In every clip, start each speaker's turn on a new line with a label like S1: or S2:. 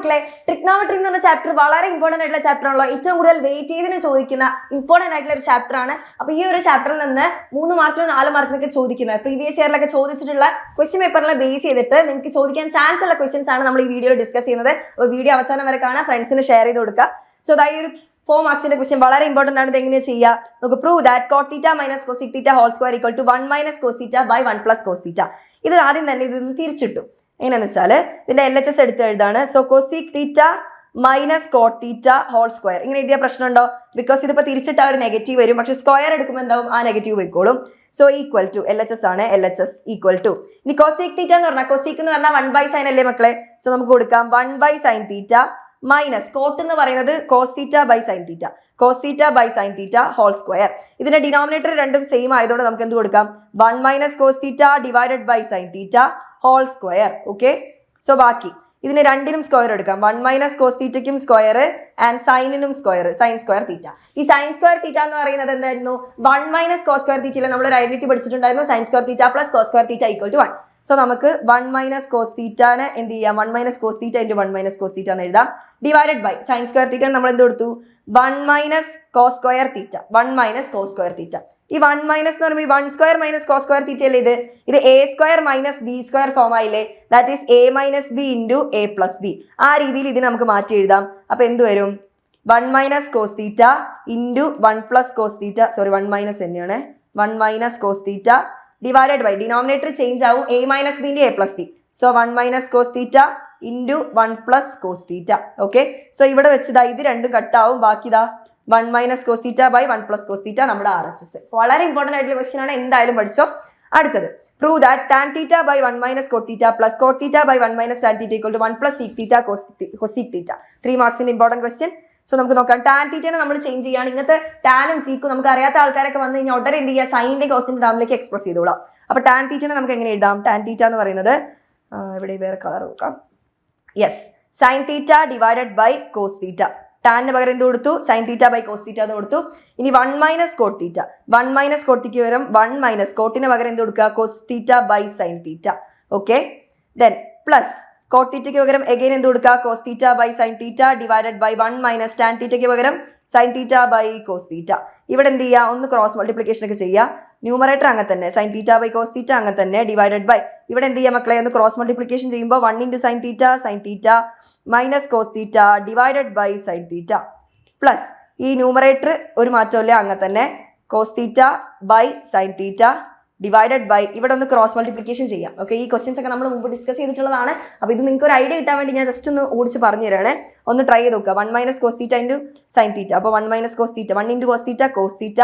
S1: മക്കളെ ട്രിഗ്നോമെട്രി എന്ന് പറഞ്ഞ ചാപ്റ്റർ വളരെ ഇമ്പോർട്ടന്റ് ആയിട്ടുള്ള ചാപ്റ്റർ ആണല്ലോ. ഏറ്റവും കൂടുതൽ വെയിറ്റ് ചെയ്തിന് ചോദിക്കുന്ന ഇമ്പോർട്ടന്റ് ആയിട്ടുള്ള ഒരു ചാപ്റ്റർ ആണ്. അപ്പൊ ഈ ഒരു ചാപ്റ്ററിൽ നിന്ന് 3 മാർക്കിനും 4 മാർക്കിനൊക്കെ ചോദിക്കുന്നത് പ്രീവിയസ് ഇയറിലൊക്കെ ചോദിച്ചിട്ടുള്ള ക്വസ്റ്റ്യൻ പേപ്പറിനെ ബേസ് ചെയ്തിട്ട് നിങ്ങൾക്ക് ചോദിക്കാൻ ചാൻസ് ഉള്ള ക്വസ്റ്റ്യൻസ് ആണ് നമ്മൾ ഈ വീഡിയോയിൽ ഡിസ്കസ് ചെയ്യുന്നത്. അപ്പോൾ വീഡിയോ അവസാനം വരെ കാണാം, ഫ്രണ്ട്സിന് ഷെയർ ചെയ്ത് കൊടുക്കുക. സോ അതായത് ഒരു 4 മാർക്സിന്റെ ക്വസ്റ്റ്യൻ വളരെ ഇമ്പോർട്ടന്റ് ആണ്. ഇത് എങ്ങനെയാണ് ചെയ്യുക നമുക്ക്? Prove that cot θ minus cosec θ whole square equal to 1 minus cos θ by 1 plus cos θ. ഇത് ആദ്യം തന്നെ ഇതൊന്ന് തിരിച്ചിട്ടു. എങ്ങനെയാണെന്ന് വെച്ചാൽ ഇതിന്റെ LHS എടുത്ത് എഴുതാണ്. So cosec θ minus cot θ whole square ഇങ്ങനെ എഴുതിയ പ്രശ്നമുണ്ടോ? ബിക്കോസ് ഇതിപ്പോൾ തിരിച്ചിട്ട് ആ ഒരു നെഗറ്റീവ് വരും, പക്ഷെ സ്ക്വയർ എടുക്കുമ്പോൾ എന്താവും ആ നെഗറ്റീവ് പോയിക്കോളും. സോ ഈക്വൽ ടു LHS ആണ്, LHS ഈക്വൽ ടു ഇനി cosec θ എന്ന് പറഞ്ഞാൽ cosec എന്ന് പറഞ്ഞാൽ 1 by sin അല്ലേ മക്കളെ? സോ നമുക്ക് കൊടുക്കാം 1 by sin θ മൈനസ് കോട്ട് എന്ന് പറയുന്നത് cos θ by sin θ, cos θ by sin θ whole square. ഇതിന്റെ ഡിനോമിനേറ്റർ രണ്ടും സെയിം ആയതുകൊണ്ട് നമുക്ക് എന്ത് കൊടുക്കാം? 1 minus cos θ divided by sin θ whole square. Okay, so ബാക്കി ഇതിന് രണ്ടിനും സ്ക്വയർ എടുക്കാം. 1 minus cos θയ്ക്കും സ്ക്വയർ ആൻഡ് സൈനിനും സ്ക്വയർ, സൈൻ സ്ക്വയർ θ. ഈ സൈൻ സ്ക്വയർ θ എന്ന് പറയുന്നത് എന്തായിരുന്നു? 1 minus cos സ്ക്വയർ θ നമ്മൾ ഒരു ഐഡന്റിറ്റി പഠിച്ചിട്ടുണ്ടായിരുന്നു. Sine square θ plus cos square θ equal to 1. So നമുക്ക് 1 minus cos θനെ എന്ത് ചെയ്യാം? 1 minus cos θ into 1 minus cos θ എന്ന് എഴുതാം. ഡിവൈഡഡ് ബൈ സൈൻ സ്ക്വയർ θ നമ്മൾ എന്ത് കൊടുത്തു? 1 minus cos square θ, 1 minus cos square θ. ഈ 1 മൈനസ് എന്ന് പറയുമ്പോൾ 1 സ്ക്വയർ മൈനസ് cos സ്ക്വയർ θ അല്ലേ ഇത് a square minus b square form ആയില്ലേ? That is a minus b into a plus b. ആ രീതിയിൽ ഇതിന് നമുക്ക് മാറ്റി എഴുതാം. അപ്പൊ എന്ത് വരും? 1 minus cos θ into 1 plus cos θ, sorry 1 minus തന്നെയാണ്, 1 minus cos θ divided by denominator change ആവും a minus b into a plus b. So 1 minus cos θ into 1 plus cos θ. Okay, so ഇവിടെ വെച്ചതാ ഇത് രണ്ടും കട്ടാവും. ബാക്കി ഇതാ 1 minus cos θ by 1 plus cos θ നമ്മുടെ RHS. വളരെ ഇമ്പോർട്ടന്റ് ആയിട്ടുള്ള ക്വസ്റ്റ്യൻ ആണ്, എന്തായാലും പഠിച്ചോ. അടുത്തത് prove that tan θ by 1 minus cot θ plus cot θ by 1 minus tan θ equal to 1 plus sec θ cosec θ. 3 മാർക്സിന്റെ ഇമ്പോർട്ടന്റ് ക്വസ്റ്റ്യൻ. സോ നമുക്ക് നോക്കാം. ടാൻ തീറ്റനെ നമ്മൾ ചേഞ്ച് ചെയ്യുകയാണ്. ഇങ്ങനത്തെ ടാനും സീക്കും നമുക്ക് അറിയാത്ത ആൾക്കാരൊക്കെ വന്നു കഴിഞ്ഞാൽ ഉടനെ എന്ത് ചെയ്യുക? സൈനിന്റെ കോസിന്റെ ടേമിലേക്ക് എക്സ്പ്രസ് ചെയ്തോളാം. അപ്പൊ ടാൻ തീറ്റനെ നമുക്ക് എങ്ങനെ എഴുതാം? ടാൻ തീറ്റ എന്ന് പറയുന്നത് ഇവിടെ വേറെ കളർ നോക്കാം. Yes, sine theta divided by cos theta. ടാനിന് പകരം എന്ത് കൊടുത്തു? Sine theta by cos theta എന്ന് കൊടുത്തു. ഇനി 1 മൈനസ് കോട്ട് തീറ്റ, 1 മൈനസ് കോട്ടിക്ക് പകരം 1 മൈനസ് കോട്ടിന് പകരം എന്ത് കൊടുക്കുക? Cos theta by sine theta. Okay, then plus cot തീറ്റയ്ക്ക് പകരം എഗെയിൻ എന്ത് കൊടുക്കുക? Cos theta by sine theta divided by 1 minus tan തീറ്റയ്ക്ക് പകരം sine theta by cos theta. ഇവിടെ എന്ത് ചെയ്യുക? ഒന്ന് ക്രോസ് മൾട്ടിപ്ലിക്കേഷൻ ഒക്കെ ചെയ്യുക. ന്യൂമറേറ്റർ അങ്ങനെ തന്നെ, sine theta by cos theta അങ്ങനെ തന്നെ, ഡിവൈഡഡ് ബൈ ഇവിടെ എന്ത് ചെയ്യുക മക്കളെ? ഒന്ന് ക്രോസ് മൾട്ടിപ്ലിക്കേഷൻ ചെയ്യുമ്പോൾ 1 into sine theta minus cos theta divided by sine theta plus ഈ ന്യൂമറേറ്റർ ഒരു മാറ്റമില്ല അങ്ങനെ തന്നെ, cos theta by sine theta divided by ഇവിടെ ഒന്ന് ക്രോസ് മൾട്ടിപ്ലിക്കേഷൻ ചെയ്യാം. ഓക്കെ, ഈ ക്വസ്റ്റ്യൻസ് ഒക്കെ നമ്മൾ മുമ്പ് ഡിസ്കസ് ചെയ്തിട്ടുള്ളതാണ്. അപ്പോൾ ഇത് നിങ്ങൾക്ക് ഒരു ഐഡിയ കിട്ടാൻ വേണ്ടി ഞാൻ ജസ്റ്റ് ഒന്ന് ഓടിച്ച് പറഞ്ഞു തരാണ്. ഒന്ന് ട്രൈ ചെയ്ത് നോക്കുക. 1 minus cos theta into sine theta. അപ്പോൾ 1 minus cos theta, 1 into cos theta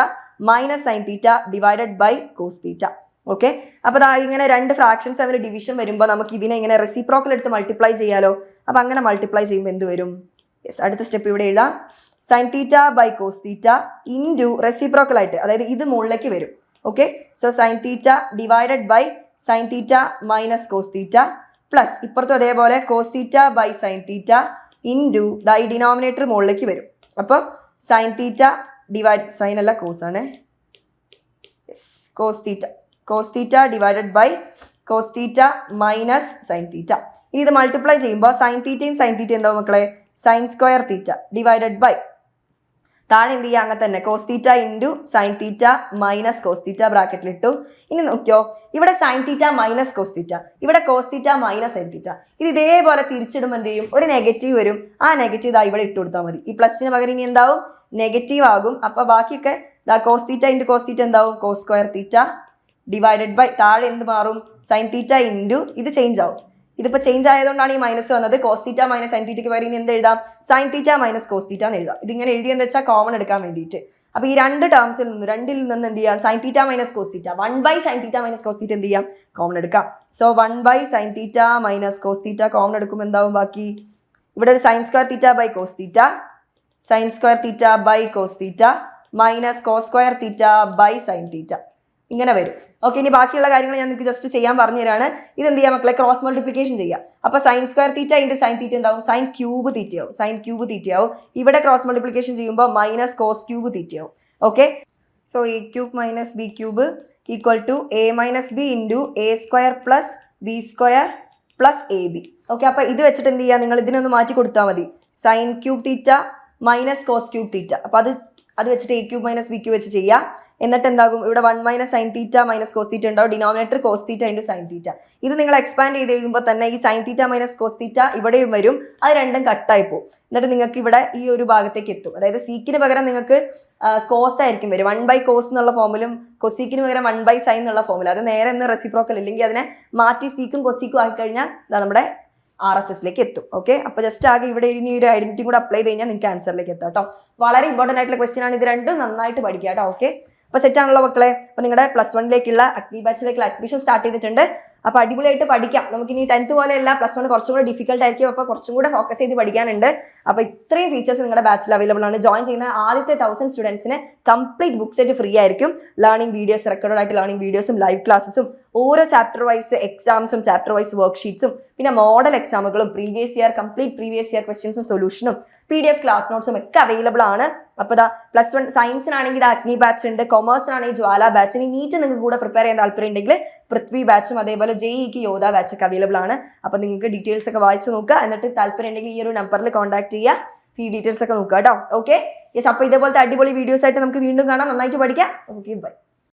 S1: minus sine theta divided by cos theta. Okay, അപ്പോൾ ഇങ്ങനെ രണ്ട് ഫ്രാക്ഷൻസ് തമ്മിൽ ഡിവിഷൻ വരുമ്പോൾ നമുക്ക് ഇതിനെ ഇങ്ങനെ റെസിപ്രോക്കൽ എടുത്ത് മൾട്ടിപ്ലൈ ചെയ്യാലോ. അപ്പോൾ അങ്ങനെ മൾട്ടിപ്ലൈ ചെയ്യുമ്പോൾ എന്ത് വരും? യെസ്, അടുത്ത സ്റ്റെപ്പ് ഇവിടെ എഴുതാം. Sine theta by cos theta into reciprocal ആയിട്ട്, അതായത് ഇത് മുകളിലേക്ക് വരും. Okay, so sine theta divided by sine theta minus cos theta plus ഇപ്പുറത്തും അതേപോലെ cos theta by sine theta into ഈ ഡിനോമിനേറ്റർ മുകളിലേക്ക് വരും. അപ്പോൾ സൈൻ തീറ്റ ഡിവൈഡ്, സൈൻ അല്ല കോസ് ആണ്, cos theta divided by cos theta minus sine theta. ഇനി ഇത് മൾട്ടിപ്ലൈ ചെയ്യുമ്പോൾ സൈൻ തീറ്റയും എന്താവും മക്കളെ? Sine square theta divided by താഴെ എന്ത് ചെയ്യുക? അങ്ങനെ തന്നെ cos theta into sine theta minus cos theta ബ്രാക്കറ്റിലിട്ടു. ഇനി നോക്കിയോ, ഇവിടെ sine theta minus cos theta, ഇവിടെ cos theta minus sine theta. ഇത് ഇതേപോലെ തിരിച്ചിടുമ്പോൾ എന്ത് ചെയ്യും? ഒരു നെഗറ്റീവ് വരും. ആ നെഗറ്റീവ് ഇതാ ഇവിടെ ഇട്ട് കൊടുത്താൽ മതി. ഈ പ്ലസിന് പകരം ഇനി എന്താവും? നെഗറ്റീവ് ആകും. അപ്പോൾ ബാക്കിയൊക്കെ cos theta into cos theta എന്താവും? Cos square theta divided by താഴെ എന്ത് മാറും? സൈൻ തീറ്റ ഇൻറ്റു ഇത് ചേഞ്ച് ആവും. ഇതിപ്പോൾ ചേഞ്ച് ആയതുകൊണ്ടാണ് ഈ മൈനസ് വന്നത്. കോസ് തീറ്റ മൈനസ് സൈൻ തീറ്റയ്ക്ക് പകരം ഇനി എന്ത് എഴുതാം? Sine theta minus cos theta എന്ന് എഴുതാം. ഇതിങ്ങനെ എഴുതിയെന്ന് വെച്ചാൽ കോമൺ എടുക്കാൻ വേണ്ടിയിട്ട്. അപ്പോൾ ഈ രണ്ട് ടേംസിൽ നിന്ന് രണ്ടിൽ നിന്ന് എന്ത് ചെയ്യാം? Sine theta minus cos theta, 1 by sine theta minus cos theta എന്ത് ചെയ്യാം? കോമൺ എടുക്കാം. So 1 by sine theta minus cos theta common എടുക്കുമ്പോൾ എന്താവും ബാക്കി? ഇവിടെ ഒരു sine square theta by cos theta, sine square theta by cos theta minus cos square theta by sine theta ഇങ്ങനെ വരും. ഓക്കെ, ഇനി ബാക്കിയുള്ള കാര്യങ്ങൾ ഞാൻ നിങ്ങൾക്ക് ജസ്റ്റ് ചെയ്യാൻ പറഞ്ഞു തരാണ്. ഇത് എന്ത് ചെയ്യാം മക്കളെ? ക്രോസ് മൾട്ടിപ്ലിക്കേഷൻ ചെയ്യാം. അപ്പോൾ sine square theta into sine theta എന്താവും? സൈൻ ക്യൂബ് തീറ്റയാവും, സൈൻ ക്യൂബ് തീറ്റയാവും. ഇവിടെ ക്രോസ് മൾട്ടിപ്ലിക്കേഷൻ ചെയ്യുമ്പോൾ മൈനസ് കോസ് ക്യൂബ് തീറ്റയാവും. Okay, so a cube minus b cube equal to a minus b into a square plus b square plus a b. Okay, അപ്പൊ ഇത് വെച്ചിട്ട് എന്ത് ചെയ്യുക, നിങ്ങൾ ഇതിനൊന്ന് മാറ്റി കൊടുത്താൽ മതി. Sine cube theta minus cos cube theta. അപ്പൊ അത് വെച്ചിട്ട് a cube minus b cube വെച്ച് ചെയ്യാം. എന്നിട്ട് എന്താകും, ഇവിടെ 1 minus sine theta minus cos theta ഉണ്ടാവും. Denominator cos theta into sine theta. ഇത് നിങ്ങൾ എക്സ്പാൻഡ് ചെയ്ത് കഴിയുമ്പോൾ തന്നെ ഈ sine theta minus cos theta ഇവിടെയും വരും, അത് രണ്ടും കട്ടായി പോകും. എന്നിട്ട് നിങ്ങൾക്ക് ഇവിടെ ഈ ഒരു ഭാഗത്തേക്ക് എത്തും. അതായത് സീക്കിന് പകരം നിങ്ങൾക്ക് കോസ് ആയിരിക്കും വരും, 1/കോസ് എന്നുള്ള ഫോമിലും കൊസീക്കിന് പകരം 1/സൈൻ എന്നുള്ള ഫോമിലും. അത് നേരെ ഒന്ന് റെസിപ്രോക്കൽ ഇല്ലെങ്കിൽ അതിനെ മാറ്റി സീക്കും കൊസീക്കും ആക്കി കഴിഞ്ഞാൽ നമ്മുടെ RHSലേക്ക് എത്തും. ഓക്കെ, അപ്പോൾ ജസ്റ്റ് ആകെ ഇവിടെ ഇനി ഒരു ഐഡന്റിറ്റി കൂടെ അപ്ലൈ ചെയ്ത് കഴിഞ്ഞാൽ നിങ്ങൾക്ക് ആൻസറിലേക്ക് എത്താം കേട്ടോ. വളരെ ഇമ്പോർട്ടൻ്റ് ആയിട്ടുള്ള ക്വസ്റ്റ്യൻ ആണ്, ഇത് രണ്ടും നന്നായിട്ട് പഠിക്കുക കേട്ടോ. ഓക്കെ, അപ്പോൾ സെറ്റ് ആണല്ലോ മക്കളെ. അപ്പോൾ നിങ്ങളുടെ +1 അഗ്നി ബാച്ചിലേക്കുള്ള അഡ്മിഷൻ സ്റ്റാർട്ട് ചെയ്തിട്ടുണ്ട്. അപ്പോൾ അടിപൊളിയായിട്ട് പഠിക്കാം. നമുക്കിനി 10th പോലെയല്ല, +1 കുറച്ചും കൂടെ ഡിഫിക്കൽട്ട് ആയിരിക്കും. അപ്പോൾ കുറച്ചും കൂടെ ഫോക്കസ് ചെയ്ത് പഠിക്കാനുണ്ട്. അപ്പോൾ ഇത്രയും ഫീച്ചേഴ്സ് നിങ്ങളുടെ ബാച്ചിൽ അവൈലബിൾ ആണ്. ജോയിൻ ചെയ്യുന്ന ആദ്യത്തെ 1000 സ്റ്റുഡൻസിന് കംപ്ലീറ്റ് ബുക്ക് സെറ്റ് ഫ്രീ ആയിരിക്കും. ലേണിംഗ് വീഡിയോസ്, റെക്കോർഡ് ആയിട്ട് ലേണിംഗ് വീഡിയോസും ലൈവ് ക്ലാസ്സും ഓരോ ചാപ്റ്റർ വൈസ് എക്സാംസും ചാപ്റ്റർ വൈസ് വർക്ക്ഷീറ്റ്സും പിന്നെ മോഡൽ എക്സാമുകളും കംപ്ലീറ്റ് പ്രീവിയസ് ഇയർ ക്വസ്റ്റ്യൻസും സൊല്യൂഷനും PDF ക്ലാസ് നോട്ട്സും ഒക്കെ അവൈലബിൾ ആണ്. അപ്പോൾ ദാ +1 സയൻസിനാണെങ്കിൽ അഗ്നി ബാച്ച് ഉണ്ട്, കൊമേഴ്സിനാണെങ്കിൽ ജ്വാല ബാച്ച്. ഇനി നീറ്റ് നിങ്ങൾക്ക് കൂടെ പ്രിപ്പയർ ചെയ്യാൻ താല്പര്യം ഉണ്ടെങ്കിൽ പൃഥ്വി ബാച്ചും അതേപോലെ JEEക്ക് യോധ ബാച്ച് ഒക്കെ അവൈലബിൾ ആണ്. അപ്പോൾ നിങ്ങൾക്ക് ഡീറ്റെയിൽസ് ഒക്കെ വായിച്ചു നോക്കുക. എന്നിട്ട് താല്പര്യം ഉണ്ടെങ്കിൽ ഈ ഒരു നമ്പറിൽ കോൺടാക്ട് ചെയ്യുക, ഫീ ഡീറ്റെയിൽസ് ഒക്കെ നോക്കുക കേട്ടോ. Okay, yes. അപ്പോൾ ഇതേപോലത്തെ അടിപൊളി വീഡിയോസ് ആയിട്ട് നമുക്ക് വീണ്ടും കാണാം. നന്നായിട്ട് പഠിക്കാം. Okay, by.